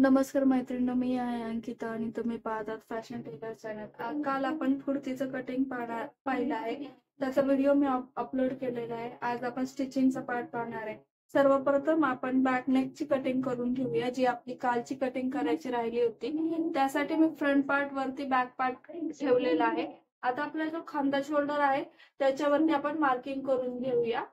नमस्कार मैत्रिणी, मी आहे अंकिता आणि तुम्ही पाहतात फॅशन टेलर चॅनल. काल आपण कुर्तीचं कटिंग पाहिलं आहे. त्याचा व्हिडिओ मी अपलोड केलेला आहे. आज आपण स्टिचिंगचा पार्ट पाहणार आहे. सर्वप्रथम आपण बॅक नेकची कटिंग करून घेऊया, जी आपली कालची कटिंग करायची राहिली होती. त्यासाठी मी फ्रंट पार्ट वरती बॅक पार्ट ठेवलेला आहे. आता आपला जो खांदा शोल्डर आहे त्याच्यावरती आपण मार्किंग करून घेऊया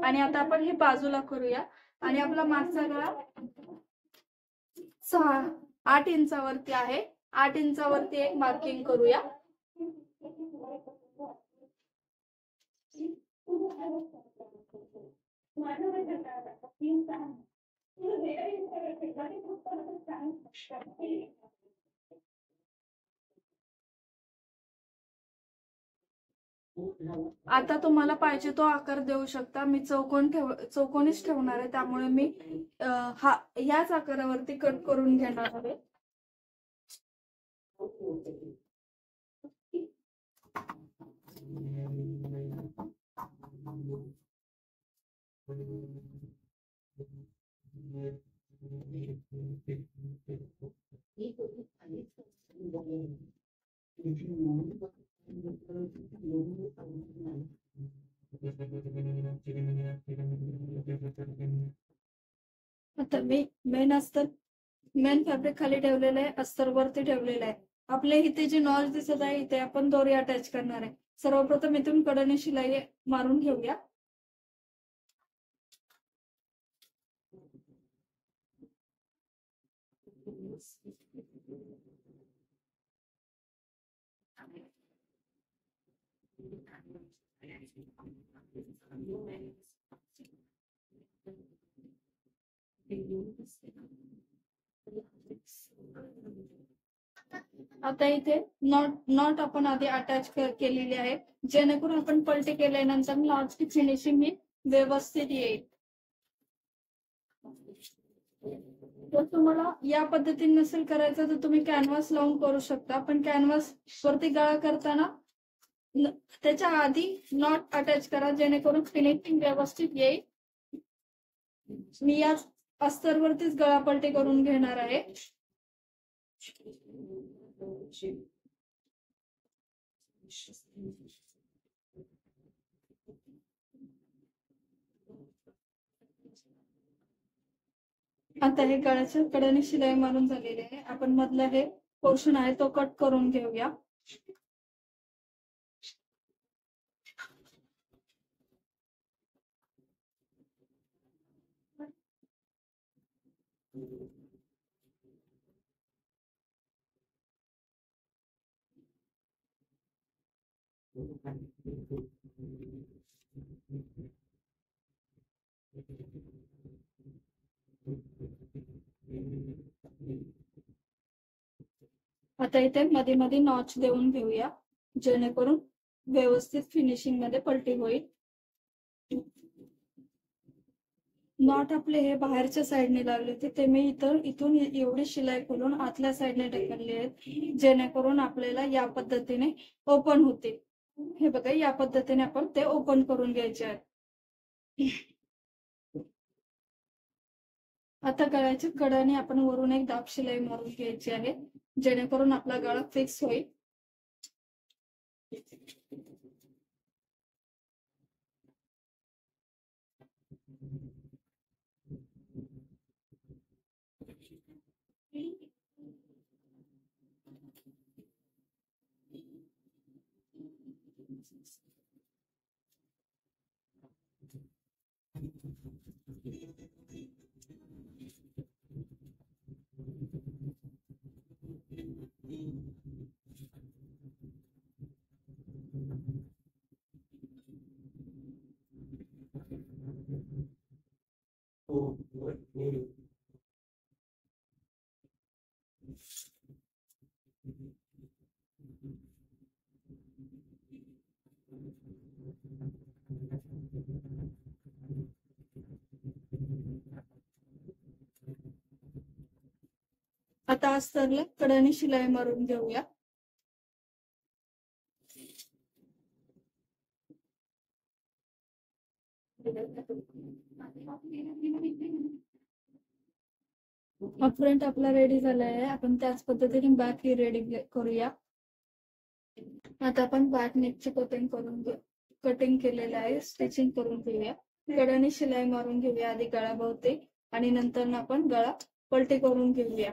आणि आता आपण हे बाजूला करूया. आणि आपला मागचा गळा 8 इंचावरती आहे. 8 इंचावरती एक मार्किंग करूया. आता तुम्हाला पाहिजे तो आकार देऊ शकता. मी चौकोनीच ठेवणार आहे, त्यामुळे मी ह्याच आकारावरती कट करून घेणार आहे. आता मी मेन फॅब्रिक खाली ठेवलेलं आहे, अस्तर वरती ठेवलेलं आहे. आपल्या इथे जी नॉच दिसत आहे इथे आपण दोरी अटॅच करणार आहे. सर्वप्रथम इथून कडेने शिलाई मारून घेऊया. आता इथे नॉट आपण आधी अटॅच केलेली आहे, जेणेकरून आपण पलटी केल्यानंतर नॉटची फिनिशिंग ही व्यवस्थित येईल. जर तुम्हाला या पद्धतीने नसेल करायचं तर तुम्ही कॅनव्हास लावून करू शकता, पण कॅनव्हास वरती गळा करताना त्याच्या आधी नॉट अटॅच करा, जेणेकरून फिनिशिंग व्यवस्थित येईल. मी या अस्तरवरतीच गळा पलटी करून घेणार आहे. आता हे गळ्याच्या कडेने शिलाई मारून झालेली आहे. आपण मधलं हे पोर्शन आहे तो कट करून घेऊया. आता इथे मध्ये मध्ये नॉच देऊन घेऊया, जेणेकरून व्यवस्थित फिनिशिंग मध्ये पलटी होईल. नॉट आपले हे बाहेरच्या साईडने लागले होते, ते मी इथून एवढी शिलाई खोलून आतल्या साईडने ढकलले आहेत, जेणेकरून आपल्याला या पद्धतीने ओपन होतील. हे बघा, या पद्धतीने आपण ते ओपन करून घ्यायचे आहे. आता गळ्याच्या कडाने आपण वरून एक दाब शिलाई मारून घ्यायची आहे, जेणेकरून आपला गळा फिक्स होईल. आता अस्तरला कडाने शिलाई मारून घेऊया. हा फ्रंट आपला रेडी झाला आहे. आपण त्याच पद्धतीने बॅक ही रेडी करूया. आता आपण बॅक नेकची कटिंग केलेलं आहे. स्टिचिंग करून घेऊया. गळ्याने शिलाई मारून घेऊया आधी गळ्याभोवती आणि नंतर आपण गळा पलटी करून घेऊया.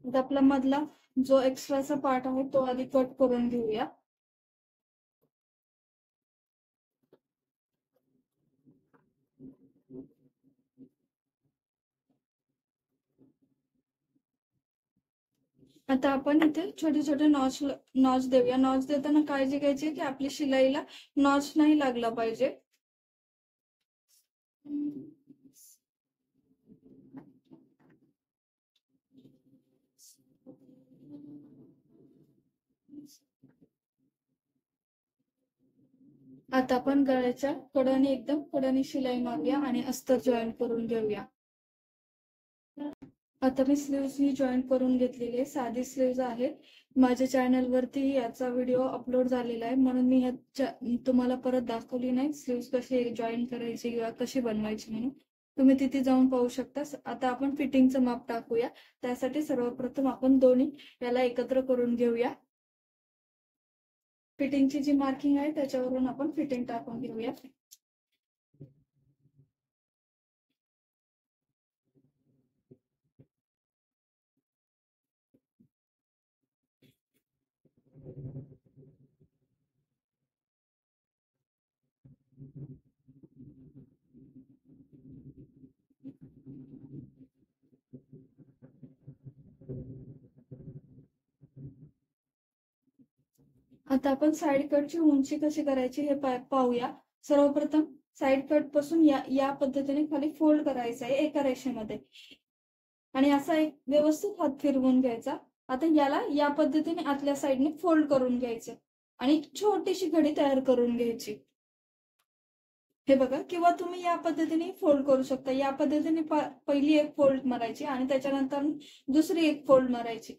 आता आपला मधला जो एक्स्ट्राचा पार्ट आहे तो आधी कट करून घेऊया. आता आपण इथे छोटे छोटे नॉच देऊया. नॉच देताना काळजी घ्यायची की आपली शिलाईला नॉच नाही लागला पाहिजे. आता आपण गळ्याच्या कडाने शिलाई मारूया आणि अस्तर जॉईन करून घेऊया. आता मी स्लीव्स ही जॉईन करून घेतलेली आहे. साधी स्लीव्स आहेत. माझ्या चॅनल वरती याचा व्हिडिओ अपलोड झालेला आहे म्हणून मी तुम्हाला परत दाखवली नाही स्लीव्स कशी जॉईन करायची किंवा कशी बनवायची म्हणून. तुम्ही तिथे जाऊन पाहू शकता. आता आपण फिटिंगचं माप टाकूया. त्यासाठी सर्वप्रथम आपण दोन्ही याला एकत्र करून घेऊया. फिटिंगची जी मार्किंग आहे त्याच्यावरून आपण फिटिंग टाकून घेऊया. आता आपण साइड कटची उंची कशी करायची हे पाहूया. सर्वप्रथम साइड कट पासून या पद्धतीने खाली फोल्ड करायचं आहे एका रेषेमध्ये आणि असा एक व्यवस्थित हात फिरवून घ्यायचा. आता याला या पद्धतीने आतल्या साइडने फोल्ड करून घ्यायचं आणि छोटीशी घडी तयार करून घ्यायची. हे बघा. किंवा तुम्ही या पद्धतीने फोल्ड करू शकता. या पद्धतीने पहिली एक फोल्ड मारायची आणि त्याच्यानंतर दुसरी एक फोल्ड मारायची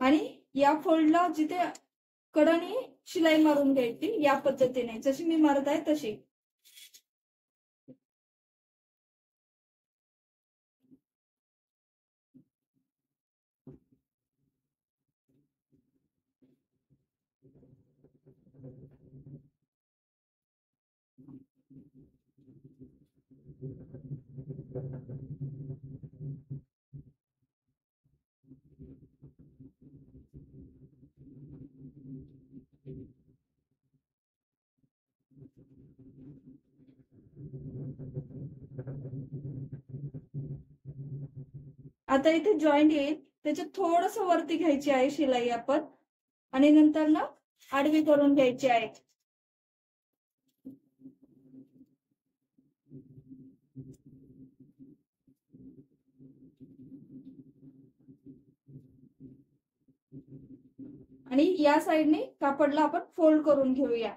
आणि या फोल्डला जिथे कडाने शिलाई मारून घ्यायची या पद्धतीने जशी मी मारत आहे तशी. आता इथे जॉईंट येईल त्याच्यात थोडस वरती घ्यायची आहे शिलाई आपण आणि नंतर ना आडवी करून घ्यायची आहे. आणि या साइडने कापडला आपण फोल्ड करून घेऊया.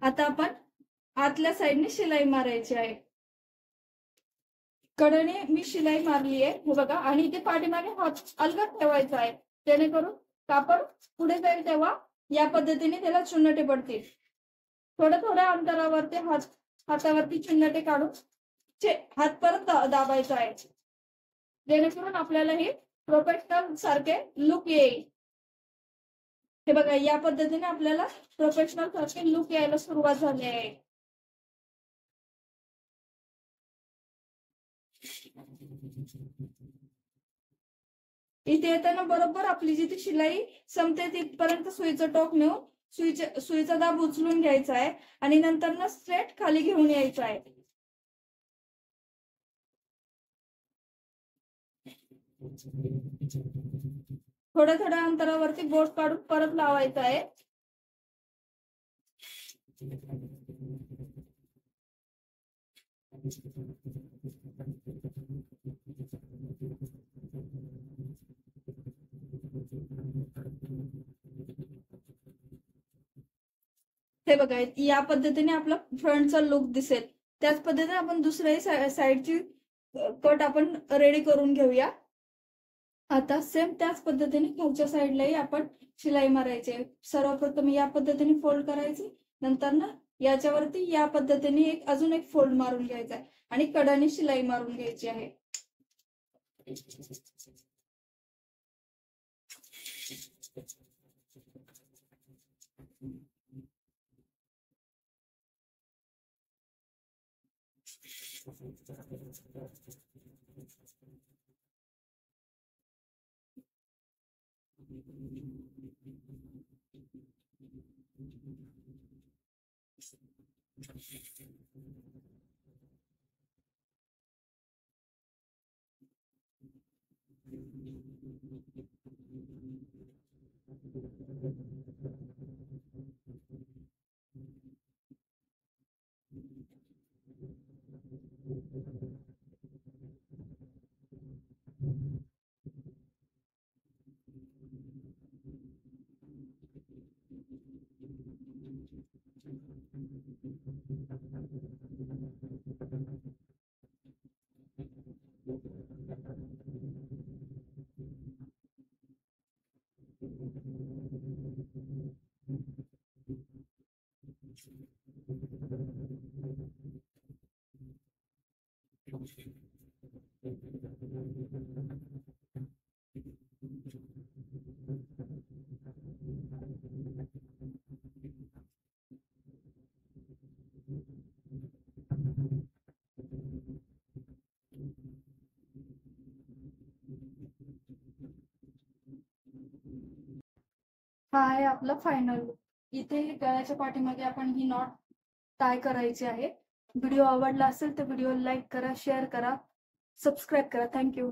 आता आपण आतल्या साइडने शिलाई मारायची आहे. कडेने मी शिलाई मारली आहे हे बघा, आणि इथे पाठीमागे हात अलगद ठेवायचा आहे, जेणेकरून कापड पुढे जाईल तेव्हा या पद्धतीने त्याला चुन्नटे पडतील. थोड्या थोड्या अंतरावरती हातावरती चुन्नटे काढून हात परत दाबायचा आहे, जेणेकरून आपल्याला हे प्रोफेशनल सारखे लुक येईल. हे बघा, या पद्धतीने आपल्याला प्रोफेशनल सारखे लुक यायला सुरुवात झाली आहे. इथे येताना बरोबर आपली जिथे शिलाई संपते तिथपर्यंत सुईचं टोक नेऊन सुईचा दाब उचलून घ्यायचा आहे आणि नंतर ना स्ट्रेट खाली घेऊन यायचं आहे. थोड्या थोड्या अंतरावरती बोट काढून परत लावायचं आहे. हे बघा, या पद्धतीने आपला फ्रंटचा लुक दिसेल. त्याच पद्धतीने आपण दुसऱ्याही साईडची कट आपण रेडी करून घेऊया. आता सेम त्याच पद्धतीने खालच्या साईडलाही आपण शिलाई मारायची. सर्वप्रथम या पद्धतीने फोल्ड करायची, नंतर ना याच्यावरती या पद्धतीने अजून एक फोल्ड मारून घ्यायचा आहे आणि कडाने शिलाई मारून घ्यायची आहे. हा आहे आपला फायनल लुक. इथे गळ्याच्या पाठीमागे आपण ही नॉट टाय करायची आहे. व्हिडिओ आवडला असेल तर व्हिडिओ लाईक करा, शेअर करा, सबस्क्राईब करा. थँक्यू.